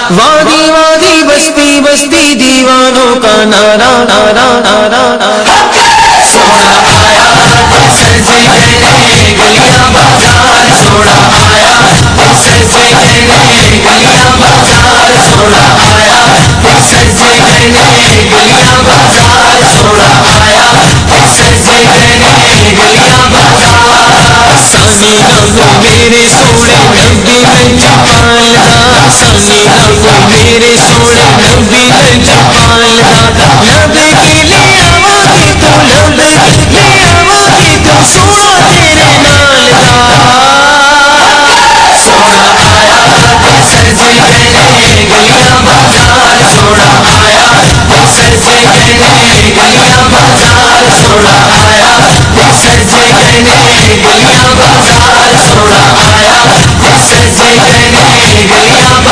وادی وادی بستی بستی دیوانوں کا نعرہ نعرہ نعرہ سونا آیا سجے گئے گلیاں بازار سونا آیا سجے گئے گلیاں بازار سونا آیا سجے گئے گلیاں بازار سونا آیا سجے گئے گلیاں بازار سانی لگو میرے سونے نبی لجپالدہ سانی لگو میرے سونے نبی لجپالدہ لب کے لے آواگی تو لب کے لے آواگی تو سونا تیرے نال دا سونا آیا سجے گئے گلیاں بازار سونا آیا سجے گئے گلیاں بازار سونا آیا سجے گئے گلیاں بازار سونا آیا سجے گئے گلیاں